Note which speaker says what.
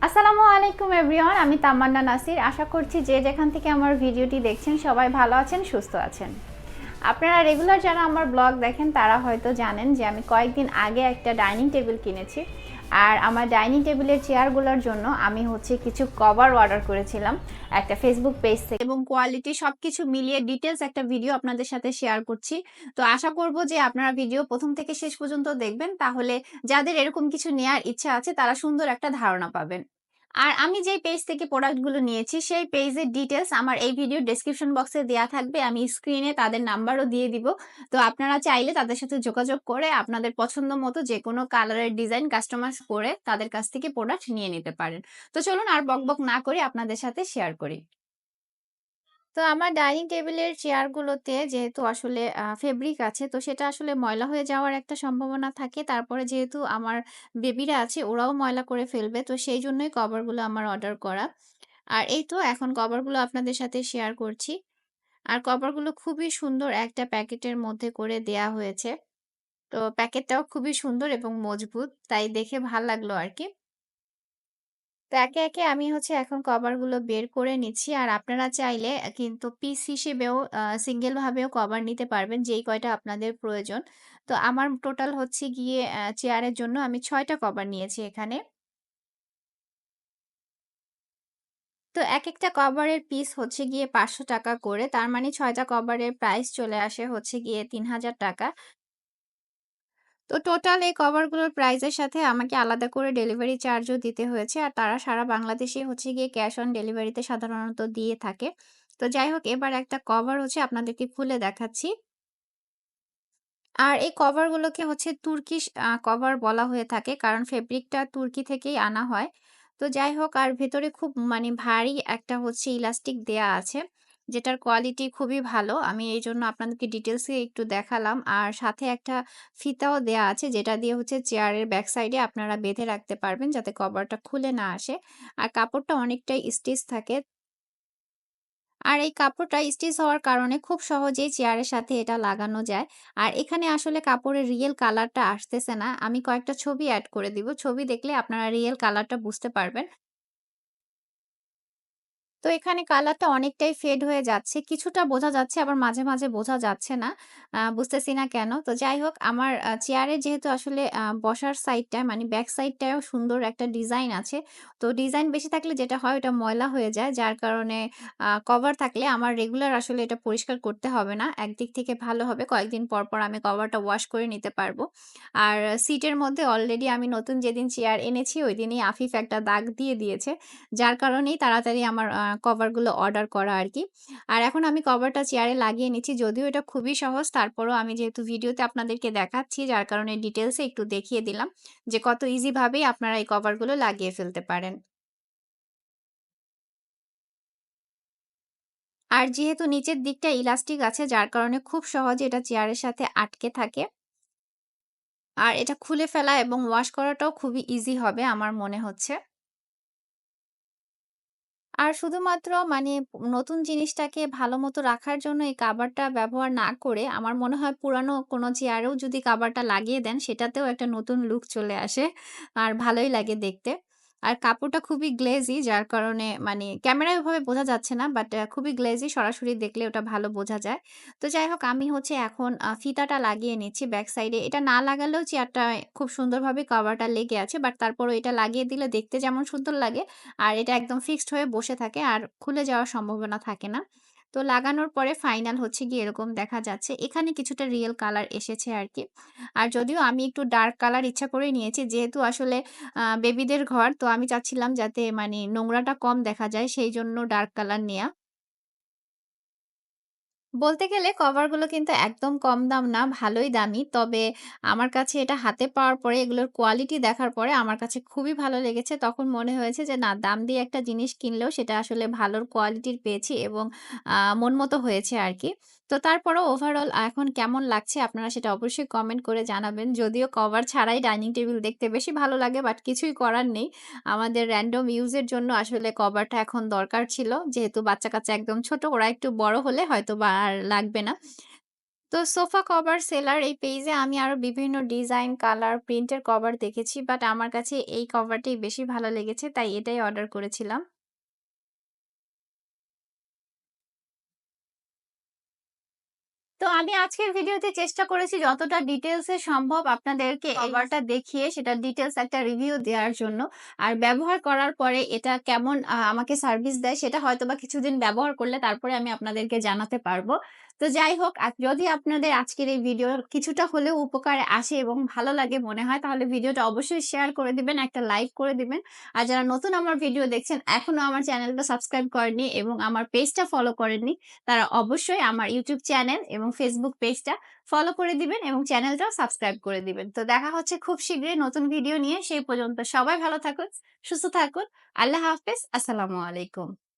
Speaker 1: আসসালামু আলাইকুম এভরিওয়ান, আমি তামান্না নাসির। আশা করছি যে যেখান থেকে আমার ভিডিওটি দেখছেন সবাই ভালো আছেন, সুস্থ আছেন। আপনারা রেগুলার যারা আমার ব্লগ দেখেন তারা হয়তো জানেন যে আমি কয়েকদিন আগে একটা ডাইনিং টেবিল কিনেছি। আর আমার ডাইনিং টেবিলের চেয়ারগুলোর জন্য আমি কিছু কভার অর্ডার করেছিলাম একটা ফেসবুক পেজ থেকে, এবং কোয়ালিটি সব কিছু মিলিয়ে ডিটেলস একটা ভিডিও আপনাদের সাথে শেয়ার করছি। তো আশা করব যে আপনারা ভিডিও প্রথম থেকে শেষ পর্যন্ত দেখবেন, তাহলে যাদের এরকম কিছু নেওয়ার ইচ্ছা আছে তারা সুন্দর একটা ধারণা পাবেন। আর আমি যেই পেজ থেকে প্রোডাক্টগুলো নিয়েছি সেই পেজের ডিটেলস আমার এই ভিডিওর ডেসক্রিপশন বক্সে দেওয়া থাকবে। আমি স্ক্রিনে তাদের নাম্বারও দিয়ে দিব। তো আপনারা চাইলে তাদের সাথে যোগাযোগ করে আপনাদের পছন্দ মতো যেকোনো কালারের ডিজাইন কাস্টমাইজ করে তাদের কাছ থেকে প্রোডাক্ট নিয়ে নিতে পারেন। তো চলুন আর বকবক না করে আপনাদের সাথে শেয়ার করি। তো আমার ডাইনিং টেবিলের চেয়ারগুলোতে যেহেতু আসলে ফেব্রিক আছে, তো সেটা আসলে ময়লা হয়ে যাওয়ার একটা সম্ভাবনা থাকে। তারপরে যেহেতু আমার বেবিরা আছে, ওরাও ময়লা করে ফেলবে। তো সেই জন্যই কভারগুলো আমার অর্ডার করা। আর এই তো এখন কভারগুলো আপনাদের সাথে শেয়ার করছি। আর কভারগুলো খুবই সুন্দর একটা প্যাকেটের মধ্যে করে দেয়া হয়েছে। তো প্যাকেটটাও খুবই সুন্দর এবং মজবুত। তাই দেখে ভাল লাগলো আরকি। তো একে আমি এখন কভারগুলো বের করে নিচ্ছি। আর আপনারা চাইলে কিন্তু পিস হিসেবেও সিঙ্গেল ভাবেও কভার নিতে পারবেন, যেই কয়টা আপনাদের প্রয়োজন। তো আমার টোটাল গিয়ে চেয়ারের জন্য আমি ৬ টা কভার নিয়েছি এখানে। তো একেকটা কভারের পিস গিয়ে ৳৫০০ করে। তার মানে ৬ টা কভারের প্রাইস চলে আসে গিয়ে ৳৩,০০০। তো টোটাল এই কভারগুলোর প্রাইসের সাথে আমাকে আলাদা করে ডেলিভারি চার্জও দিতে হয়েছে। আর তারা সারা বাংলাদেশে গিয়ে ক্যাশ অন ডেলিভারিতে সাধারণত দিয়ে থাকে। তো যাই হোক, এবার একটা কভার আপনাদেরকে খুলে দেখাচ্ছি। আর এই কভারগুলোকে তুর্কিশ কভার বলা হয়ে থাকে। কারণ ফেব্রিকটা তুর্কি থেকেই আনা হয়। তো যাই হোক, আর ভেতরে খুব ভারী একটা ইলাস্টিক দেয়া আছে, যেটার কোয়ালিটি খুবই ভালো। আমি এইজন্য আপনাদেরকে ডিটেইলসে একটু দেখালাম। আর সাথে একটা ফিতাও দেয়া আছে, যেটা দিয়ে চেয়ারের ব্যাক সাইডে আপনারা বেঁধে রাখতে পারবেন যাতে কভারটা খুলে না আসে। আর কাপড়টা অনেকটাই স্টিচ থাকে। আর এই কাপড়টা স্টিচ হওয়ার কারণে খুব সহজেই চেয়ারের সাথে এটা লাগানো যায়। আর এখানে আসলে কাপড়ের রিয়েল কালারটা আসতেছে না। আমি কয়েকটা ছবি এড করে দিব। ছবি দেখলে আপনারা রিয়েল কালারটা বুঝতে পারবেন। তো এখানে কালারটা অনেকটাই ফেড হয়ে যাচ্ছে। কিছুটা বোঝা যাচ্ছে, আবার মাঝে বোঝা যাচ্ছে না। বুঝতেছি না কেন? তো যাই হোক, আমার চেয়ারে যেহেতু আসলে বসার সাইডটা মানে ব্যাক সাইডটায়ও সুন্দর একটা ডিজাইন আছে। তো ডিজাইন বেশি থাকলে যেটা হয় ওটা ময়লা হয়ে যায়। যার কারণে কভার থাকলে আমার রেগুলার আসলে এটা পরিষ্কার করতে হবে না। একদিক থেকে ভালো হবে। কয়েকদিন পর আমি কভারটা ওয়াশ করে নিতে পারবো। আর সিটের মধ্যে অলরেডি আমি নতুন যেদিন চেয়ার এনেছি ঐদিনই আফিফ একটা দাগ দিয়ে দিয়েছে। যার কারণেই তাড়াতাড়ি আমার কভারগুলো অর্ডার করা আরকি। আর এখন আমি কভারটা চেয়ারে লাগিয়ে নিচ্ছি। যদিও এটা খুবই সহজ, তারপরেও আমি যেহেতু ভিডিওতে আপনাদেরকে দেখাচ্ছি, যার কারণে ডিটেইলসে একটু দেখিয়ে দিলাম যে কত ইজি ভাবেই আপনারা এই কভারগুলো লাগিয়ে ফেলতে পারেন। আর যেহেতু নিচের দিকটা ইলাস্টিক আছে, যার কারণে খুব সহজে এটা চেয়ারের সাথে আটকে থাকে। আর এটা খুলে ফেলা এবং ওয়াশ করাটাও খুবই ইজি হবে আমার মনে হচ্ছে। আর শুধুমাত্র নতুন জিনিসটাকে ভালোমতো রাখার জন্য এই কাভারটা ব্যবহার না করে আমার মনে হয় পুরানো কোনো চেয়ারেও যদি কাভারটা লাগিয়ে দেন সেটাতেও একটা নতুন লুক চলে আসে। আর ভালোই লাগে দেখতে। আর কাপড়টা খুবই গ্লেজি, যার কারণে ক্যামেরায় ওভাবে বোঝা যাচ্ছে না, বাট খুবই গ্লেজি, সরাসরি দেখলে ওটা ভালো বোঝা যায়। তো যাই হোক, আমি এখন ফিতাটা লাগিয়ে নিচ্ছি ব্যাক সাইডে। এটা না লাগালেও চেয়ারটায় খুব সুন্দরভাবে কভারটা লেগে আছে। বাট তারপরেও এটা লাগিয়ে দিলে দেখতে যেমন সুন্দর লাগে, আর এটা একদম ফিক্সড হয়ে বসে থাকে আর খুলে যাওয়ার সম্ভাবনা থাকে না। তো লাগানোর পরে ফাইনাল গিয়ে এরকম দেখা যাচ্ছে। এখানে কিছুটা রিয়েল কালার এসেছে আরকি। আর যদিও আমি একটু ডার্ক কালার ইচ্ছা করেই নিয়েছি, যেহেতু আসলে বেবিদের ঘর, তো আমি চাচ্ছিলাম যাতে নোংরাটা কম দেখা যায়, সেইজন্য ডার্ক কালার নেয়া। বলতে গেলে কভারগুলো কিন্তু একদম কম দাম না, ভালোই দামি। তবে আমার কাছে এটা হাতে পাওয়ার পরে, এগুলোর কোয়ালিটি দেখার পরে আমার কাছে খুবই ভালো লেগেছে। তখন মনে হয়েছে যে না, দাম দিয়ে একটা জিনিস কিনলেও সেটা আসলে ভালোর কোয়ালিটির পেয়েছি এবং মন মতো হয়েছে আরকি। তো তারপরেও ওভারঅল এখন কেমন লাগছে আপনারা সেটা অবশ্যই কমেন্ট করে জানাবেন। যদিও কভার ছাড়াই ডাইনিং টেবিল দেখতে বেশি ভালো লাগে, বাট কিছুই করার নেই। আমাদের র‍্যান্ডম ইউজ এর জন্য আসলে কভারটা এখন দরকার ছিল। যেহেতু বাচ্চা-কাচ্চা একদম ছোট, ওরা একটু বড় হলে হয়তোবা আর লাগবে না। তো সোফা কভার সেলার এই পেইজে আমি আরো বিভিন্ন ডিজাইন, কালার, প্রিন্টের কভার দেখেছি। বাট আমার কাছে এই কভারটাই বেশি ভালো লেগেছে। তাই এটাই অর্ডার করেছিলাম। তো আমি আজকের ভিডিওতে চেষ্টা করেছি যতটা ডিটেইলস এ সম্ভব আপনাদেরকে কভারটা দেখিয়ে সেটার ডিটেইলস একটা রিভিউ দেওয়ার জন্য। আর ব্যবহার করার পরে এটা কেমন আমাকে সার্ভিস দেয় সেটা হয়তোবা কিছুদিন ব্যবহার করলে তারপরে আমি আপনাদেরকে জানাতে পারবো। তো যাই হোক যদি আপনাদের আজকের এই ভিডিও কিছুটা হলেও উপকারে আসে এবং ভালো লাগে মনে হয় তাহলে ভিডিওটা অবশ্যই শেয়ার করে দিবেন, একটা লাইক করে দিবেন। আর যারা নতুন আমার ভিডিও দেখছেন এখনো আমার চ্যানেলটা সাবস্ক্রাইব করেননি এবং আমার পেজটা ফলো করেননি তারা অবশ্যই আমার YouTube চ্যানেল এবং Facebook পেজটা ফলো করে দিবেন এবং চ্যানেলটাও সাবস্ক্রাইব করে দিবেন। তো দেখা হচ্ছে খুব শীঘ্রই নতুন ভিডিও নিয়ে। সেই পর্যন্ত সবাই ভালো থাকুন, সুস্থ থাকুন। আল্লাহ হাফেজ। আসসালামু আলাইকুম।